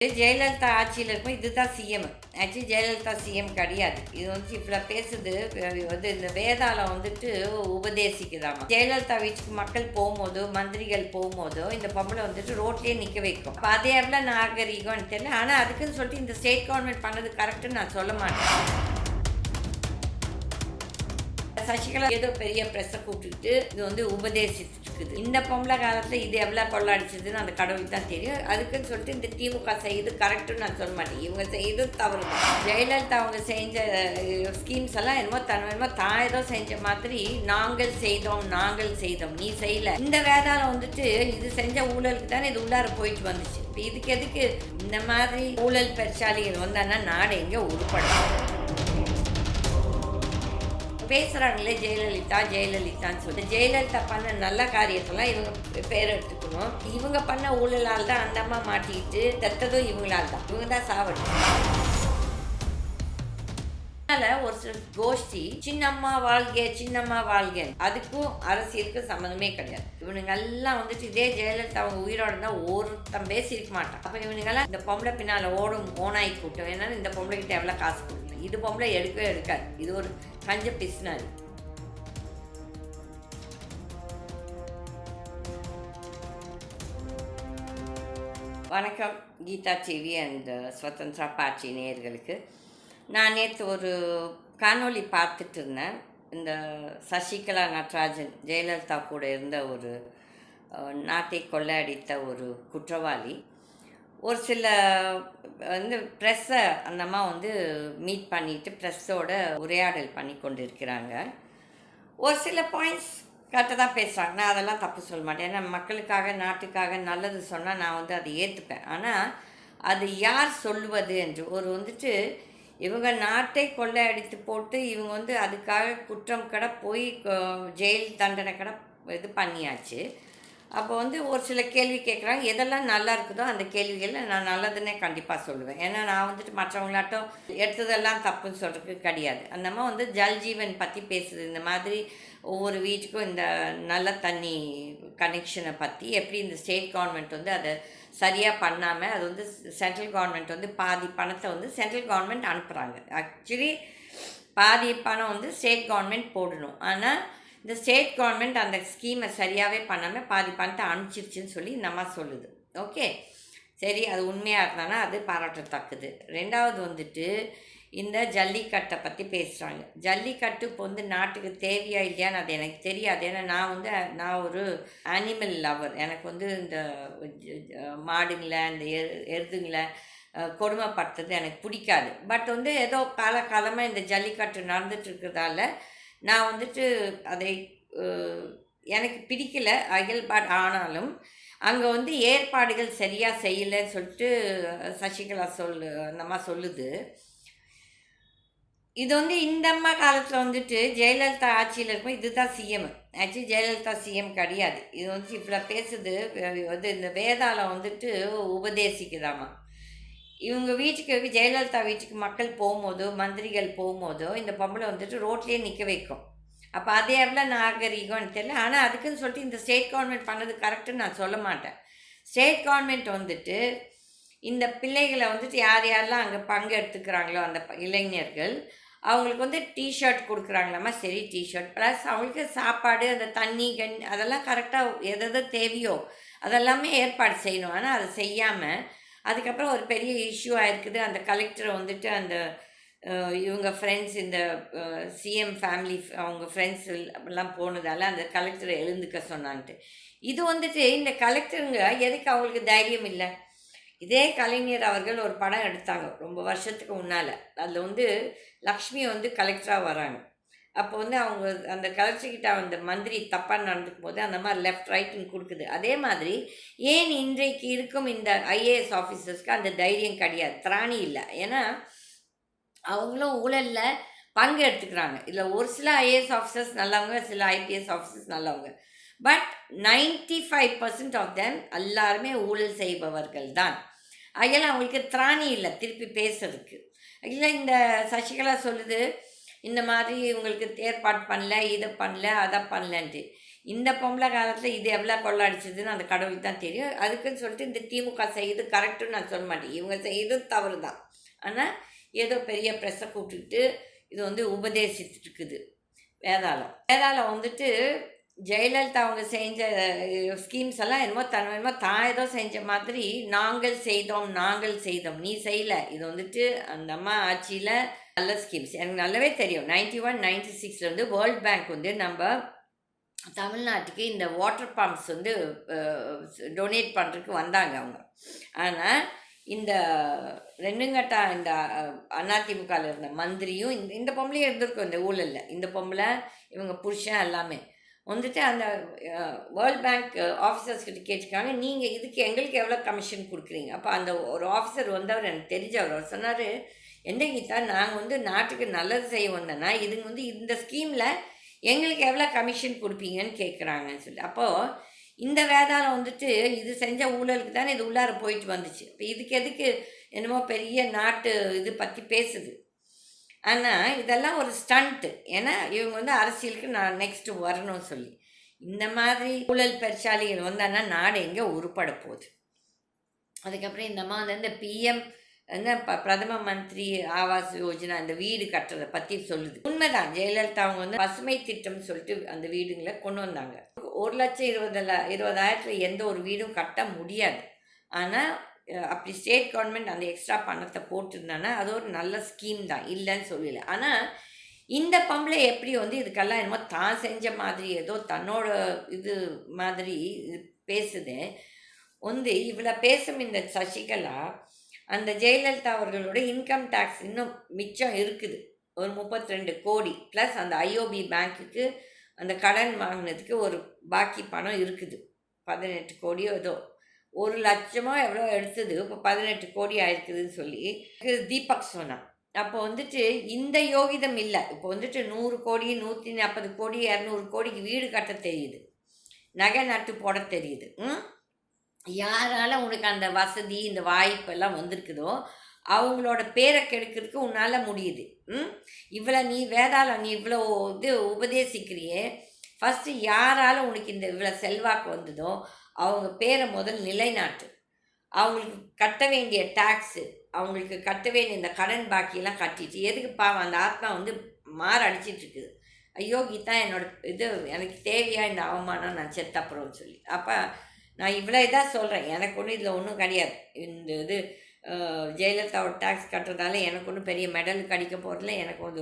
ஜெயலலிதா ஆட்சியில் இருக்கும். இதுதான் சிஎம். ஆக்சுவலி ஜெயலலிதா சிஎம் கிடையாது. இது இவ்வளோ பேசுது. இந்த வேதாளம் உபதேசிக்குதாமா. ஜெயலலிதா வீட்டுக்கு மக்கள் போகும்போதோ, மந்திரிகள் போகும்போதோ இந்த பொம்பளை ரோட்லேயே நிற்க வைக்கும். அப்போ அது எவ்வளோ நாகரிகம்னு தெரியல. ஆனால் அதுக்குன்னு சொல்லிட்டு இந்த ஸ்டேட் கவர்மெண்ட் பண்ணது கரெக்டுன்னு நான் சொல்ல மாட்டேன். சசிகலா ஏதோ பெரிய ப்ரெஸ்ஸை கூப்பிட்டுக்கிட்டு இது உபதேசிச்சுட்டு இருக்குது. இந்த பொம்பளை காலத்தில் இது எவ்வளோ கொள்ளாடிச்சதுன்னு அந்த கடவுளுக்கு தான் தெரியும். அதுக்குன்னு சொல்லிட்டு இந்த திமுக செய்யுது கரெக்டுன்னு நான் சொல்ல மாட்டேன். இவங்க செய்யுது தவறு. ஜெயலலிதா அவங்க செஞ்ச ஸ்கீம்ஸ் எல்லாம் என்னமோ தான் ஏதோ செஞ்ச மாதிரி நாங்கள் செய்தோம் நீ செய்யல. இந்த வேதாளம் இது செஞ்ச ஊழலுக்கு தானே இது உள்ளார போயிட்டு வந்துச்சு. இப்போ இதுக்கு எதுக்கு இந்த மாதிரி ஊழல் பெருசாலிகள் வந்தான்னா நாடு எங்கே உருப்படும்? பேசுகிறாங்களே ஜெயலலிதான்னு சொல்லி ஜெயலலிதா பண்ண நல்ல காரியத்தெல்லாம் இவங்க பேர் எடுத்துக்கணும். இவங்க பண்ண ஊழலால் தான் அந்த அம்மா மாட்டிக்கிட்டு தத்ததும் இவங்களால் தான். இவங்க தான் சாவணும். அதனால் ஒரு சில கோஷ்டி சின்னம்மா வாழ்க அதுக்கும் அரசியலுக்கும் சம்மந்தமே கிடையாது. இவனுங்கெல்லாம் இதே ஜெயலலிதா அவங்க உயிரோட தான் ஒருத்தம் பேசியிருக்க மாட்டான். அப்போ இவனுங்கெல்லாம் இந்த பொம்பளை பின்னால் ஓனாய் கூட்டம். ஏன்னா இந்த பொம்பளைக்கிட்ட எவ்வளோ காசு கொடுக்கணும். இது பொம்பளை எடுக்கவே எடுக்காது. இது ஒரு கஞ்ச பிஸ்னாரி. வணக்கம் கீதா டிவி அண்ட் ஸ்வதந்திரா பார்ட்டி நேயர்களுக்கு. நான் நேற்று ஒரு காணொளி பார்த்துட்டு இருந்தேன். இந்த சசிகலா நடராஜன் ஜெயலலிதா கூட இருந்த ஒரு நாட்டை கொள்ளையடித்த ஒரு குற்றவாளி ஒரு சில ப்ரெஸ்ஸை அந்த அம்மா மீட் பண்ணிவிட்டு ப்ரெஸ்ஸோட உரையாடல் பண்ணி கொண்டு இருக்கிறாங்க. ஒரு சில பாயிண்ட்ஸ் கரெக்டாக தான் பேசுகிறாங்க. நான் அதெல்லாம் தப்பு சொல்ல மாட்டேன். ஏன்னா மக்களுக்காக நாட்டுக்காக நல்லது சொன்னால் நான் அதை ஏற்றுப்பேன். ஆனால் அது யார் சொல்லுவது என்று இவங்க நாட்டை கொள்ளையடித்து போட்டு இவங்க அதுக்காக குற்றம் கடை போய் ஜெயில் தண்டனை கடை இது பண்ணியாச்சு. அப்போ ஒரு சில கேள்வி கேட்குறாங்க. எதெல்லாம் நல்லா இருக்குதோ அந்த கேள்விகளில் நான் நல்லதுன்னே கண்டிப்பாக சொல்லுவேன். ஏன்னா நான் மற்றவங்களாட்டம் எடுத்ததெல்லாம் தப்புன்னு சொல்கிறதுக்கு கிடையாது. அந்த ஜல்ஜீவன் பற்றி பேசுது. இந்த மாதிரி ஒவ்வொரு வீட்டுக்கும் இந்த நல்ல தண்ணி கனெக்ஷனை பற்றி எப்படி இந்த ஸ்டேட் கவர்மெண்ட் அதை சரியாக பண்ணாமல் அது சென்ட்ரல் கவர்மெண்ட் பாதி பணத்தை சென்ட்ரல் கவர்மெண்ட் அனுப்புகிறாங்க. ஆக்சுவலி பாதி பணம் ஸ்டேட் கவர்மெண்ட் போடணும். ஆனால் இந்த ஸ்டேட் கவர்மெண்ட் அந்த ஸ்கீமை சரியாகவே பண்ணாமல் பாதி பணத்தை அனுப்பிச்சிருச்சுன்னு சொல்லி நம்ம சொல்லுது. ஓகே, சரி, அது உண்மையாக இருந்தானா அது பாராட்டத்தக்கது. ரெண்டாவது இந்த ஜல்லிக்கட்டை பற்றி பேசுகிறாங்க. ஜல்லிக்கட்டு இப்போ நாட்டுக்கு தேவையா இல்லையான்னு அது எனக்கு தெரியாது. ஏன்னா நான் ஒரு அனிமல் லவர். எனக்கு இந்த மாடுங்களை இந்த எருதுங்களை கொடுமைப்படுத்துறது எனக்கு பிடிக்காது. பட் ஏதோ காலகாலமாக இந்த ஜல்லிக்கட்டு நடந்துட்டு இருக்கிறதால நான் அதை எனக்கு பிடிக்கல பட் ஆனாலும் அங்கே ஏற்பாடுகள் சரியாக செய்யலைன்னு சொல்லிட்டு சசிகலா அந்தம்மா சொல்லுது. இது இந்த அம்மா காலத்தில் ஜெயலலிதா ஆட்சியில் இருக்கும். இதுதான் சிஎம். ஆக்சுவலி ஜெயலலிதா சிஎம் கிடையாது. இது இவ்வளோ பேசுது. இந்த வேதாளம் உபதேசிக்குதாமா. இவங்க வீட்டுக்கு ஜெயலலிதா வீட்டுக்கு மக்கள் போகும்போதோ, மந்திரிகள் போகும்போதோ இந்த பொம்பளை ரோட்லேயே நிற்க வைக்கும். அப்போ அது எவ்வளோ நாகரிகம்னு தெரியல. ஆனால் அதுக்குன்னு சொல்லிட்டு இந்த ஸ்டேட் கவர்மெண்ட் பண்ணது கரெக்டுன்னு நான் சொல்ல மாட்டேன். ஸ்டேட் கவர்மெண்ட் இந்த பிள்ளைகளை யார் யாரெல்லாம் அங்கே பங்கு எடுத்துக்கிறாங்களோ அந்த இளைஞர்கள் அவங்களுக்கு டிஷர்ட் கொடுக்குறாங்களாமா. சரி, டிஷர்ட் ப்ளஸ் அவங்களுக்கு சாப்பாடு, அந்த தண்ணி அதெல்லாம் கரெக்டாக எது தேவையோ அதெல்லாமே ஏற்பாடு செய்யணும். ஆனால் அதை செய்யாமல் அதுக்கப்புறம் ஒரு பெரிய இஷ்யூ ஆயிருக்குது. அந்த கலெக்டரை அந்த இவங்க ஃப்ரெண்ட்ஸ் இந்த சிஎம் ஃபேமிலி அவங்க ஃப்ரெண்ட்ஸ் எல்லாம் போனதால் அந்த கலெக்டரை எழுந்துக்க சொன்னான்ட்டு. இது இந்த கலெக்டருங்க எதுக்கு அவங்களுக்கு தைரியம் இல்லை? இதே கலைஞர் அவர்கள் ஒரு படம் எடுத்தாங்க ரொம்ப வருஷத்துக்கு முன்னால். அதில் லக்ஷ்மி கலெக்டராக வராங்க. அப்போ அவங்க அந்த கலெக்டர்கிட்ட அந்த மந்திரி தப்பாக நடந்துக்கும் போது அந்த மாதிரி லெஃப்ட் ரைட்டுன்னு கொடுக்குது. அதே மாதிரி ஏன் இன்றைக்கு இருக்கும் இந்த ஐஏஎஸ் ஆஃபீஸர்ஸ்க்கு அந்த தைரியம் கிடையாது, திராணி இல்லை. ஏன்னா அவங்களும் ஊழலில் பங்கு எடுத்துக்கிறாங்க. இதில் ஒரு சில ஐஏஎஸ் ஆஃபீஸர்ஸ் நல்லவங்க, சில ஐபிஎஸ் ஆஃபீஸர்ஸ் நல்லவங்க. பட் 95% ஆஃப் தெம் எல்லாருமே ஊழல் செய்பவர்கள் தான். அதெல்லாம் அவங்களுக்கு திராணி இல்லை திருப்பி பேசுறதுக்கு. இல்லை இந்த சசிகலா சொல்லுது இந்த மாதிரி இவங்களுக்கு ஏற்பாடு பண்ணல, இதை பண்ணல, அதை பண்ணலன்ட்டு. இந்த பொம்பளை காலத்தில் இது எவ்வளோ கொள்ளடிச்சதுன்னு அந்த கடவுளுக்கு தான் தெரியும். அதுக்குன்னு சொல்லிட்டு இந்த திமுக செய்யுது கரெக்டுன்னு நான் சொல்ல மாட்டேன். இவங்க செய்யுது தவறு தான். ஆனால் ஏதோ பெரிய ப்ரெஸ்ஸை கூப்பிட்டுட்டு இது வந்து உபதேசிச்சுட்டு இருக்குது வேதாளம். வேதாளம் வந்துட்டு ஜெயலலிதா அவங்க செஞ்ச ஸ்கீம்ஸ் எல்லாம் என்னமோ தான் ஏதோ செஞ்ச மாதிரி நாங்கள் செய்தோம் நீ செய்யலை. இது வந்துட்டு அந்த அம்மா ஆட்சியில் நல்ல ஸ்கீம்ஸ் எனக்கு நல்லாவே தெரியும். 91 96 வந்து வேர்ல்ட் பேங்க் வந்து நம்ம தமிழ்நாட்டுக்கு இந்த வாட்டர் பம்ப்ஸ் வந்து டொனேட் பண்ணுறதுக்கு வந்தாங்க அவங்க. ஆனால் இந்த ரெண்டுங்கட்டா இந்த அதிமுகவில் இருந்த மந்திரியும் இந்த பொம்பளையும் இருந்திருக்கும் இந்த ஊழலில். இந்த பொம்பளை இவங்க புருஷன் எல்லாமே வந்துட்டு அந்த வேர்ல்ட் பேங்க் ஆஃபீஸர்ஸ் கிட்ட கேட்டுருக்காங்க, நீங்கள் இதுக்கு எங்களுக்கு எவ்வளோ கமிஷன் கொடுக்குறீங்க. அப்போ அந்த ஒரு ஆஃபீஸர் வந்தவர் எனக்கு தெரிஞ்சவர் அவர் சொன்னார், என்ன கீதா நாங்கள் வந்து நாட்டுக்கு நல்லது செய்ய வந்தோன்னா இதுங்க வந்து இந்த ஸ்கீமில் எங்களுக்கு எவ்வளோ கமிஷன் கொடுப்பீங்கன்னு கேட்குறாங்கன்னு சொல்லி. அப்போது இந்த வேதாளம் வந்துட்டு இது செஞ்ச ஊழலுக்கு தானே இது உள்ளார போயிட்டு வந்துச்சு. இப்போ இதுக்கு எதுக்கு என்னமோ பெரிய நாட்டு இது பற்றி பேசுது. ஆனால் இதெல்லாம் ஒரு ஸ்டண்ட்டு. ஏன்னா இவங்க வந்து அரசியலுக்கு நான் நெக்ஸ்ட்டு வரணும்னு சொல்லி இந்த மாதிரி ஊழல் பெருசாலிகள் வந்தான்னா நாடு எங்கே உருப்பட போகுது. அதுக்கப்புறம் இந்த மாதிரி இந்த பிஎம் என்ன பிரதம மந்திரி ஆவாஸ் யோஜனா இந்த வீடு கட்டுறதை பற்றி சொல்லுது. உண்மைதான், ஜெயலலிதா அவங்க வந்து பசுமை திட்டம்னு சொல்லிட்டு அந்த வீடுங்களை கொண்டு வந்தாங்க. 1,20,000 எந்த ஒரு வீடும் கட்ட முடியாது. ஆனால் அப்படி ஸ்டேட் கவர்மெண்ட் அந்த எக்ஸ்ட்ரா பணத்தை போட்டிருந்தாங்கன்னா அது ஒரு நல்ல ஸ்கீம் தான், இல்லைன்னு சொல்லலை. ஆனால் இந்த பொம்பளை எப்படி வந்து இதுக்கெல்லாம் என்னமோ தான் செஞ்ச மாதிரி ஏதோ தன்னோட இது மாதிரி இது பேசுது. வந்து இவ்வளோ பேசும் இந்த சசிகலா அந்த ஜெயலலிதா அவர்களோட இன்கம் டேக்ஸ் இன்னும் மிச்சம் இருக்குது, ஒரு 32 கோடி ப்ளஸ் அந்த ஐஓபி பேங்க்குக்கு அந்த கடன் வாங்கினதுக்கு ஒரு பாக்கி பணம் இருக்குது. 18 கோடியோ ஏதோ 1 லட்சமோ எவ்வளோ எடுத்தது, இப்போ 18 கோடி ஆயிருக்குதுன்னு சொல்லி தீபக் சொன்னான். அப்போ வந்துட்டு இந்த யோகிதம் இல்லை. இப்போ வந்துட்டு 100 கோடி 140 கோடி 200 கோடிக்கு வீடு கட்ட தெரியுது, நகை நட்டு போட தெரியுது. யாரால உனக்கு அந்த வசதி இந்த வாய்ப்பெல்லாம் வந்திருக்குதோ அவங்களோட பேரை கெடுக்கிறதுக்கு உன்னால் முடியுது. இவ்வளோ நீ வேதாளம் நீ இவ்வளோ இது உபதேசிக்கிறியே, ஃபஸ்ட்டு யாரால் உனக்கு இந்த இவ்வளோ செல்வாக்கு வந்ததோ அவங்க பேரை முதல் நிலைநாட்டு. அவங்களுக்கு கட்ட வேண்டிய டேக்ஸு, அவங்களுக்கு கட்ட வேண்டிய இந்த கடன் பாக்கியெல்லாம் கட்டிட்டு எதுக்கு பாவம் அந்த ஆத்மா வந்து அடிச்சிட்ருக்குது. ஐயோ கீதா என்னோட இது எனக்கு தேவையா இந்த அவமானம், நான் செத்தப்புறம்னு சொல்லி. அப்போ நான் இவ்வளோ இதாக சொல்கிறேன், எனக்கு ஒன்றும் இதில் ஒன்றும் கிடையாது. இந்த இது ஜெயலலிதாவோட டேக்ஸ் கட்டுறதால எனக்கு ஒன்றும் பெரிய மெடல் கிடைக்க போகிறதில்ல, எனக்கு ஒரு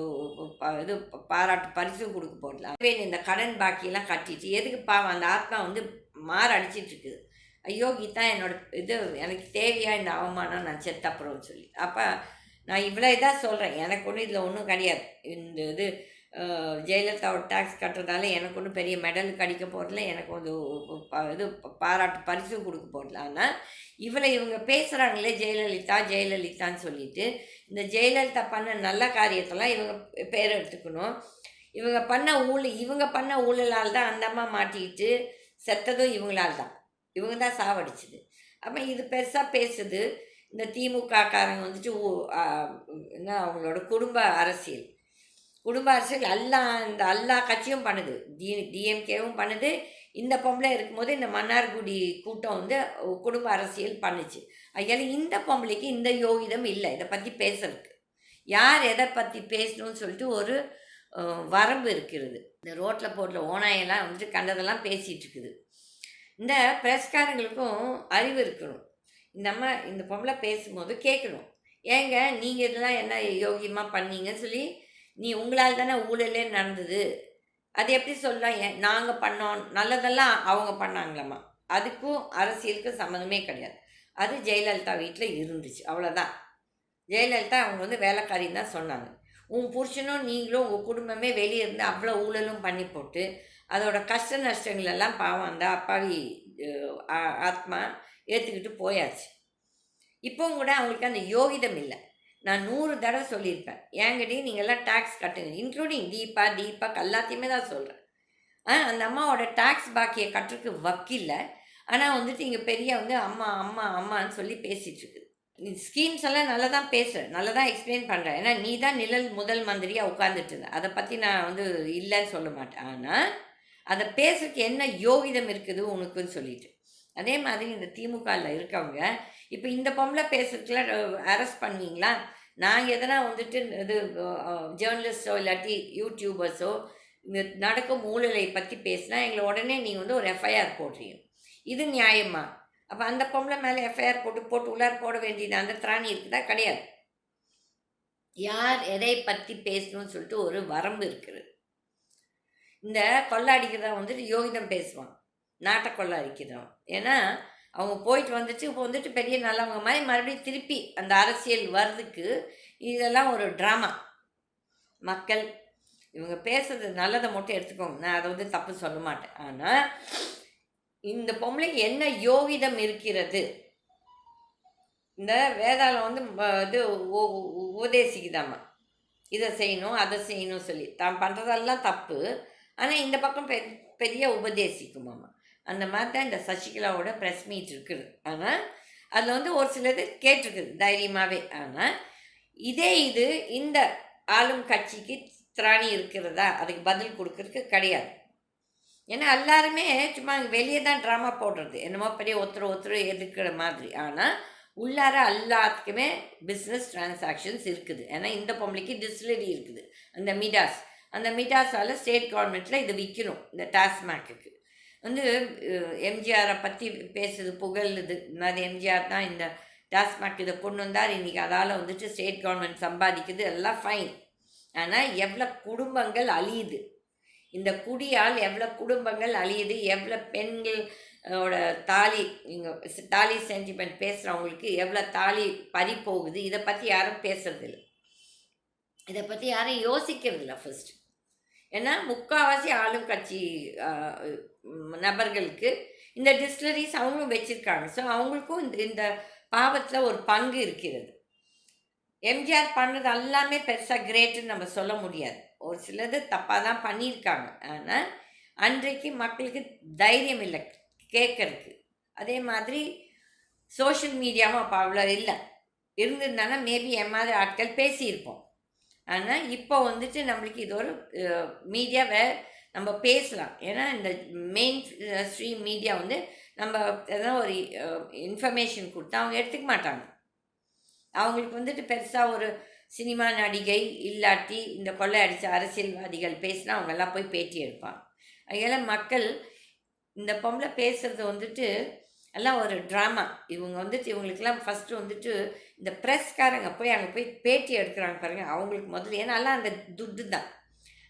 இது பாராட்டு பரிசும் கொடுக்க போகிறதில்ல. இந்த கடன் பாக்கியெல்லாம் கட்டிட்டு எதுக்கு பாவம் அந்த ஆத்மா வந்து அடிச்சிட்ருக்குது. ஐயோ கீதா என்னோட இது எனக்கு தேவையா இந்த அவமானம், நான் செத்தப்புறம்னு சொல்லி. அப்போ நான் இவ்வளோ இதாக சொல்கிறேன், எனக்கு ஒன்றும் இதில் ஒன்றும் கிடையாது. இந்த இது ஜெயலலிதாவோட டேக்ஸ் கட்டுறதால எனக்கு ஒன்றும் பெரிய மெடல் கிடைக்க போகிறதில்ல, எனக்கு ஒரு இது பாராட்டு பரிசும் கொடுக்க போகிறதில்ல. ஆனால் இவங்க பேசுகிறாங்களே ஜெயலலிதான்னு சொல்லிட்டு இந்த ஜெயலலிதா பண்ண நல்ல காரியத்தெல்லாம் இவங்க பேர் எடுத்துக்கணும். இவங்க பண்ண ஊழலால் தான் அந்த அம்மா மாட்டிக்கிட்டு செத்ததும் இவங்களால் தான், இவங்க தான் சாவடிச்சுது. அப்போ இது பெருசாக பேசுது. இந்த திமுக காரங்க வந்துட்டு என்ன அவங்களோட குடும்ப அரசியல் எல்லா கட்சியும் பண்ணுது, டிஎம்கேவும் பண்ணுது. இந்த பொம்பளை இருக்கும்போது இந்த மன்னார்குடி கூட்டம் வந்து குடும்ப அரசியல் பண்ணுச்சு. அதனால இந்த பொம்பளைக்கு இந்த யோகிதம் இல்லை இதை பற்றி பேசுறதுக்கு. யார் எதை பற்றி பேசணும்னு சொல்லிட்டு ஒரு வரம்பு இருக்கிறது. இந்த ரோட்டில் போட்டில் ஓனாயெல்லாம் வந்துட்டு கண்டதெல்லாம் பேசிகிட்டு இருக்குது. இந்த பிரஸ்காரங்களுக்கும் அறிவு இருக்கணும். இந்த பொம்பளை பேசும்போது கேட்கணும், ஏங்க நீங்கள் இதெல்லாம் என்ன யோகியமாக பண்ணீங்கன்னு சொல்லி, நீ உங்களால் தானே ஊழலே நடந்தது, அது எப்படி சொல்லலாம், நாங்கள் பண்ணோம் நல்லதெல்லாம் அவங்க பண்ணாங்களாம்மா, அதுக்கும் அரசியலுக்கும் சம்மந்தமே கிடையாது. அது ஜெயலலிதா வீட்டில் இருந்துச்சு, அவ்வளோதான். ஜெயலலிதா அவங்க வந்து வேலைக்காரின்னு தான் சொன்னாங்க. உன் புருஷனும் நீங்களும் உங்கள் குடும்பமே வெளியே இருந்து அவ்வளோ ஊழலும் பண்ணி போட்டு அதோட கஷ்ட நஷ்டங்கள் எல்லாம் பாவம் அந்த அப்பாவி ஆத்மா ஏற்றுக்கிட்டு போயாச்சு. இப்போவும் கூட அவங்களுக்கு அந்த யோகிதம் இல்லை. நான் 100 தடவை சொல்லியிருப்பேன், ஏங்கடி நீங்கள்லாம் டேக்ஸ் கட்டுங்க, இன்க்ளூடிங் தீபக் எல்லாத்தையுமே தான் சொல்கிறேன். அந்த அம்மாவோட டேக்ஸ் பாக்கியை கட்டுறதுக்கு வக்கில்ல. ஆனால் வந்துட்டு இங்கே பெரிய வந்து அம்மான்னு சொல்லி பேசிகிட்ருக்குது. ஸ்கீம்ஸ் எல்லாம் நல்லா தான் பேசுகிறேன், நல்லா தான் எக்ஸ்பிளைன் பண்ணுறேன். ஏன்னா நீ தான் முதல் மந்திரியாக உட்காந்துட்டு இருந்த, அதை பற்றி நான் வந்து இல்லைன்னு சொல்ல மாட்டேன். ஆனால் அதை பேசுறதுக்கு என்ன யோகிதம் இருக்குது உனக்குன்னு சொல்லிட்டு. அதே மாதிரி இந்த திமுகவில் இருக்கவங்க இப்போ இந்த பொம்பளை பேசுறதுக்குல அரெஸ்ட் பண்ணுவீங்களா? நாங்கள் எதனா வந்துட்டு இது ஜேர்னலிஸ்டோ இல்லாட்டி யூடியூபர்ஸோ இந்த நடக்கும் ஊழலை பற்றி பேசினா எங்களை உடனே நீங்கள் வந்து ஒரு எஃப்ஐஆர் போடுறீங்க. இது நியாயமா? அப்போ அந்த பொம்பளை மேலே எஃப்ஐஆர் போட்டு உள்ளார போட வேண்டியது அந்த திராணி இருக்குதா? கிடையாது. யார் எதை பற்றி பேசணும்னு சொல்லிட்டு ஒரு வரம்பு இருக்குது. இந்த கொள்ளை அடிக்கிறதா வந்துட்டு யோகிதம் பேசுவான், நாட்டை கொள்ளை அடிக்கிறவன். ஏன்னா அவங்க போயிட்டு வந்துட்டு இப்போ வந்துட்டு பெரிய நல்லவங்க மாதிரி மறுபடியும் திருப்பி அந்த அரசியல் வர்றதுக்கு இதெல்லாம் ஒரு ட்ராமா. மக்கள் இவங்க பேசுறது நல்லதை மட்டும் எடுத்துக்கோங்க, நான் அதை வந்து தப்பு சொல்ல மாட்டேன். ஆனால் இந்த பொம்பளைக்கு என்ன யோகிதம் இருக்கிறது? இந்த வேதாளம் வந்து இது உபதேசிக்குதாம்மா, இதை செய்யணும் அதை செய்யணும் சொல்லி தான் பண்ணுறதெல்லாம் தப்பு. ஆனால் இந்த பக்கம் பெரிய உபதேசிக்குமாம்மா. அந்த மாதிரி தான் இந்த சசிகலாவோட ப்ரெஸ் மீட் இருக்குது. ஆனால் அதில் வந்து ஒரு சிலது கேட்டிருக்குது தைரியமாகவே. ஆனால் இது இந்த ஆளும் கட்சிக்கு திராணி இருக்கிறதா? அதுக்கு பதில் கொடுக்கறதுக்கு கிடையாது. ஏன்னா எல்லாருமே சும்மா வெளியே தான் ட்ராமா போடுறது, என்னமோ பெரிய ஒருத்தர் எதிர்க்கிற மாதிரி. ஆனால் உள்ளார எல்லாத்துக்குமே பிஸ்னஸ் டிரான்சாக்ஷன்ஸ் இருக்குது. ஏன்னா இந்த பொம்பளைக்கு டிஸ்டிலரி இருக்குது, அந்த மிடாஸால் ஸ்டேட் கவர்மெண்ட்டில் இது விற்கணும். இந்த டாஸ்மாக்கு வந்து எம்ஜிஆரை பற்றி பேசுது, புகழுது. இந்த மாதிரி எம்ஜிஆர் தான் இந்த டாஸ்மாக் இதை கொண்டு வந்தார், இன்றைக்கி அதால் வந்துட்டு ஸ்டேட் கவர்மெண்ட் சம்பாதிக்குது, எல்லாம் ஃபைன். ஆனால் எவ்வளோ குடும்பங்கள் அழியுது, இந்த குடியால் எவ்வளோ குடும்பங்கள் அழியுது, எவ்வளோ பெண்களோட தாலி, இங்கே தாலி சென்டிமெண்ட் பேசுகிறவங்களுக்கு எவ்வளோ தாலி பறி போகுது, இதை பற்றி யாரும் பேசுறதில்லை, இதை பற்றி யாரும் யோசிக்கிறதில்ல ஃபர்ஸ்ட். ஏன்னா முக்கால்வாசி ஆளும் கட்சி நபர்களுக்கு இந்த டிஸ்டிலரிஸ் அவங்களும் வச்சுருக்காங்க. ஸோ அவங்களுக்கும் இந்த பாவத்தில் ஒரு பங்கு இருக்கிறது. எம்ஜிஆர் பண்ணது எல்லாமே பெருசாக கிரேட்டுன்னு நம்ம சொல்ல முடியாது, ஒரு சிலது தப்பாக தான் பண்ணியிருக்காங்க. ஆனால் அன்றைக்கு மக்களுக்கு தைரியம் இல்லை கேட்கறதுக்கு. அதே மாதிரி சோஷியல் மீடியாவும் அப்போ அவ்வளோ இல்லை, இருந்திருந்தானா மேபி மாதிரி ஆட்கள் பேசியிருப்போம். ஆனால் இப்போ வந்துட்டு நம்மளுக்கு இது ஒரு மீடியாவை நம்ம பேசலாம். ஏன்னா இந்த மெயின் ஸ்ட்ரீம் மீடியா வந்து நம்ம எதனா ஒரு இன்ஃபர்மேஷன் கொடுத்தா அவங்க எடுத்துக்க மாட்டாங்க. அவங்களுக்கு வந்துட்டு பெருசாக ஒரு சினிமா நடிகை இல்லாட்டி இந்த கொள்ளை அடித்த அரசியல்வாதிகள் பேசினா அவங்கெல்லாம் போய் பேட்டி எடுப்பாங்க. அதனால் மக்கள் இந்த பொம்பளை பேசுகிறது வந்துட்டு எல்லாம் ஒரு ட்ராமா. இவங்க வந்துட்டு இவங்களுக்கெல்லாம் ஃபஸ்ட்டு வந்துட்டு இந்த ப்ரெஸ்காரங்க போய் அங்கே போய் பேட்டி எடுக்கிறாங்க பாருங்கள், அவங்களுக்கு முதல்ல. ஏன்னா எல்லாம் அந்த துட்டு தான்.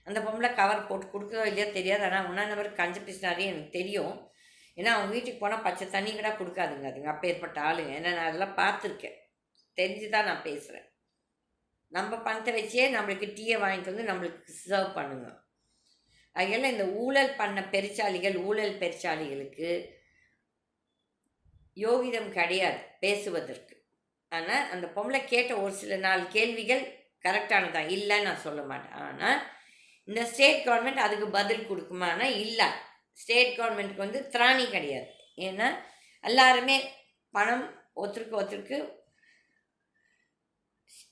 அந்த பொம்பளை கவர் போட்டு கொடுக்குறோ இல்லையோ தெரியாது. ஆனால் ஒன்றா நம்பர் கஞ்ச பிசினாரே எனக்கு தெரியும். ஏன்னா அவங்க வீட்டுக்கு போனால் பச்சை தண்ணி கூட கொடுக்காதுங்க அதுங்க, அப்பேற்பட்ட ஆளுங்க. ஏன்னா நான் அதெல்லாம் பார்த்துருக்கேன், தெரிஞ்சு தான் நான் பேசுகிறேன். நம்ம பணத்தை வச்சே நம்மளுக்கு டீயை வாங்கிட்டு வந்து நம்மளுக்கு சர்வ் பண்ணுங்க. அதனால் இந்த ஊழல் பண்ண ஊழல் பெருச்சாளிகளுக்கு யோகிதம் கிடையாது பேசுவதற்கு. ஆனால் அந்த பொம்பளை கேட்ட ஒரு சில 4 கேள்விகள் கரெக்டானதான், இல்லைன்னு நான் சொல்ல மாட்டேன். ஆனால் இந்த ஸ்டேட் கவர்மெண்ட் அதுக்கு பதில் கொடுக்குமானா இல்லை. ஸ்டேட் கவர்மெண்ட்டுக்கு வந்து திராணி கிடையாது. ஏன்னா எல்லாருமே பணம் ஒருத்தருக்கு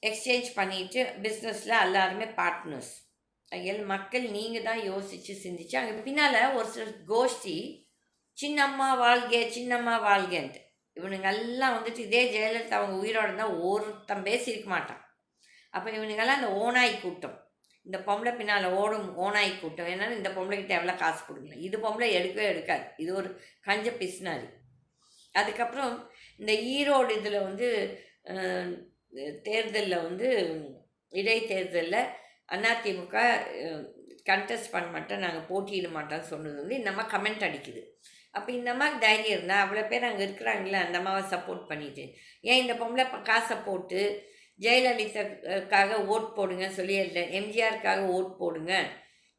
எக்ஸ்சேஞ்ச் பண்ணிட்டு பிஸ்னஸில் எல்லாருமே பார்ட்னர்ஸ். அதில் மக்கள் நீங்கள் தான் யோசித்து சிந்திச்சு அங்கே பின்னால் ஒரு சில கோஷ்டி சின்னம்மா வாழ்கேன்ட்டு இவனுங்க எல்லாம் வந்துட்டு இதே ஜெயலலிதா அவங்க உயிரோடு இருந்தால் ஒருத்தன் பேசியிருக்க மாட்டான். அப்போ இவனுங்கெல்லாம் இந்த ஓனாய் கூட்டம், இந்த பொம்பளை பின்னால் ஓடும் ஓனாய் கூட்டம். என்னென்னா இந்த பொம்பளைக்கிட்ட எவ்வளோ காசு கொடுக்கல, இது பொம்பளை எடுக்கவே எடுக்காது, இது ஒரு கஞ்ச பிஸ்னாரி. அதுக்கப்புறம் இந்த ஈரோடு இதில் வந்து தேர்தலில் வந்து இடைத்தேர்தலில் அதிமுக கண்டெஸ்ட் பண்ண மாட்டோம், நாங்கள் போட்டியிட மாட்டோம்னு சொன்னது வந்து இந்த அம்மா கமெண்ட் அடிக்குது. அப்போ இந்த அம்மாவுக்கு தைரியம் இருந்தால் அவ்வளோ பேர் அங்கே இருக்கிறாங்களே அந்த அம்மாவை சப்போர்ட் பண்ணிவிட்டு, ஏன் இந்த பொம்பளை காசை போட்டு ஜெயலலிதாக்காக ஓட் போடுங்க சொல்லியிருந்த, எம்ஜிஆருக்காக ஓட் போடுங்க,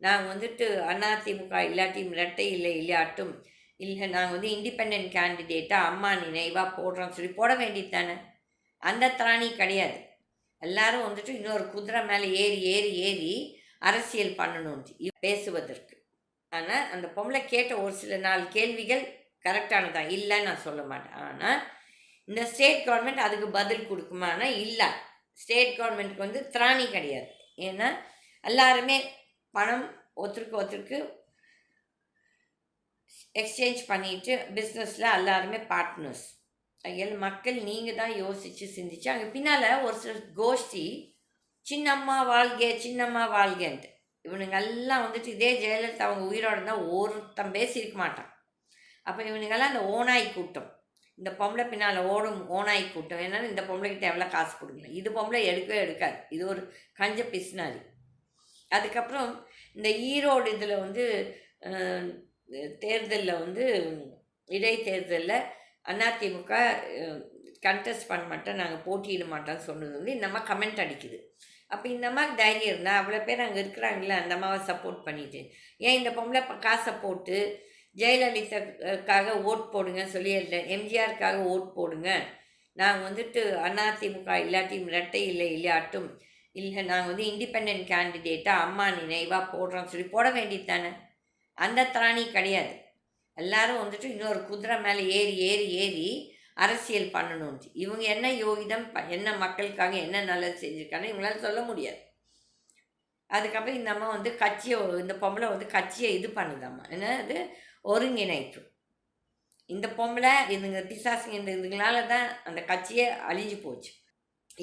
நாங்கள் வந்துட்டு அதிமுக இல்லாட்டி இரட்டை இல்லையாட்டும் இல்லை நாங்கள் வந்து இண்டிபெண்ட் கேண்டிடேட்டாக அம்மா நினைவாக போடுறோன்னு சொல்லி போட வேண்டியது தானே. அந்த திராணி கிடையாது. எல்லாரும் வந்துட்டு இன்னொரு குதிரை மேலே ஏறி அரசியல் பண்ணணும்னு பேசுவதற்கு. ஆனால் அந்த பொம்பளை கேட்ட ஒரு சில 4 கேள்விகள் கரெக்டானதான், இல்லைன்னு நான் சொல்ல மாட்டேன். ஆனால் இந்த ஸ்டேட் கவர்மெண்ட் அதுக்கு பதில் கொடுக்குமானா இல்லை. ஸ்டேட் கவர்மெண்ட்டுக்கு வந்து திராணி கிடையாது. ஏன்னா எல்லாருமே பணம் ஒருத்தருக்கு எக்ஸ்சேஞ்ச் பண்ணிட்டு பிஸ்னஸில் எல்லாருமே பார்ட்னர்ஸ். மக்கள் நீங்கள் தான் யோசித்து சிந்திச்சு அங்கே பின்னால் ஒரு சில கோஷ்டி சின்னம்மா வாழ்க சின்னம்மா வாழ்கன்ட்டு இவனுங்கெல்லாம் வந்துட்டு இதே ஜெயலலிதா அவங்க உயிரோட இருந்தால் ஒருத்தன் பேசியிருக்க மாட்டான். அப்போ இவனுங்கெல்லாம் அந்த ஓனாய் கூட்டம், இந்த பொம்பளை பின்னால் ஓடும் ஓனாய் கூட்டம். என்னன்னா இந்த பொம்பளைக்கிட்ட எவ்வளோ காசு கொடுக்கல, இது பொம்பளை எடுக்கவே எடுக்காது, இது ஒரு கஞ்ச பிஸ்னாரி. அதுக்கப்புறம் இந்த ஈரோடு இதில் வந்து தேர்தலில் வந்து இடைத்தேர்தலில் அதிமுக கண்டெஸ்ட் பண்ண மாட்டோம், நாங்கள் போட்டியிட மாட்டோம்னு சொன்னது வந்து இந்த அம்மா கமெண்ட் அடிக்குது. அப்போ இந்த அம்மாவுக்கு தைரியம் இருந்தால் அவ்வளோ பேர் அங்கே இருக்கிறாங்களே அந்த அம்மாவை சப்போர்ட் பண்ணிட்டு ஏன் இந்த பொம்பளை காசை போட்டு ஜெயலலிதாக்காக ஓட் போடுங்க சொல்லி எம்ஜிஆருக்காக ஓட் போடுங்க, நாங்கள் வந்துட்டு அதிமுக இல்லாட்டி இரட்டை இல்லை இல்லையாட்டும் இல்லை நாங்கள் வந்து இண்டிபெண்ட் கேண்டிடேட்டாக அம்மா நினைவாக போடுறோம்னு சொல்லி போட வேண்டியது தானே. அந்த திராணி கிடையாது. எல்லாரும் வந்துட்டு இன்னொரு குதிரை மேலே ஏறி ஏறி ஏறி அரசியல் பண்ணணும்னு இவங்க என்ன யோகிதம் என்ன மக்களுக்காக என்ன நல்லது செஞ்சுருக்காங்க இவங்களால சொல்ல முடியாது. அதுக்கப்புறம் இந்த அம்மா வந்து கட்சியை இந்த பொம்பளை வந்து கட்சியை இது பண்ணுதாம்மா, என்ன அது ஒருங்கிணைப்பு. இந்த பொம்பளை இதுங்க பிசாசுங்க இந்த இதுங்களால தான் அந்த கட்சியே அழிஞ்சு போச்சு.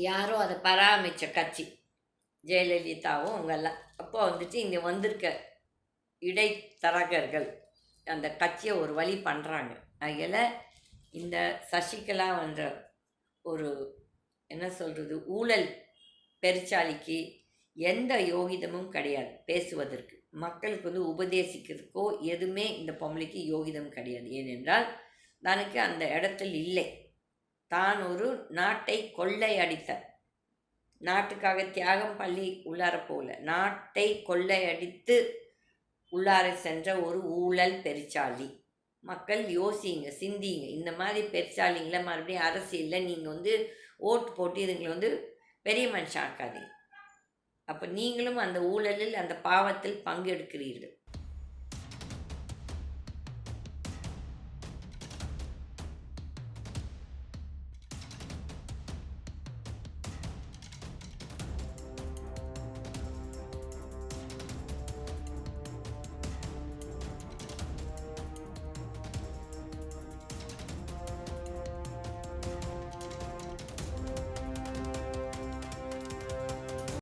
யாரோ அதை பராமரித்த கட்சி ஜெயலலிதாவும் அவங்கெல்லாம். அப்போ வந்துட்டு இங்கே வந்திருக்க இடைத்தரகர்கள் அந்த கட்சியை ஒரு வழி பண்ணுறாங்க. அதில் இந்த சசிகலா என்ற ஒரு என்ன சொல்கிறது ஊழல் பெருச்சாலிக்கு எந்த யோகிதமும் கிடையாது பேசுவதற்கு, மக்களுக்கு வந்து உபதேசிக்கிறதுக்கோ எதுவுமே இந்த பொம்பளைக்கு யோகிதம் கிடையாது. ஏனென்றால் தனக்கு அந்த இடத்தில் இல்லை. தான் ஒரு நாட்டை கொள்ளை அடித்த, நாட்டுக்காக தியாகம் பண்ணி உள்ளார போல நாட்டை கொள்ளையடித்து உள்ளார சென்ற ஒரு ஊழல் பெருச்சாளி. மக்கள் யோசிங்க, சிந்திங்க. இந்த மாதிரி பெருச்சாலிங்களை மறுபடியும் அரசியலில் நீங்கள் வந்து ஓட்டு போட்டு இதுங்களை வந்து பெரிய மனுஷன் ஆக்காதீங்க. அப்போ நீங்களும் அந்த ஊழலில் அந்த பாவத்தில் பங்கெடுக்கிறீர்கள்.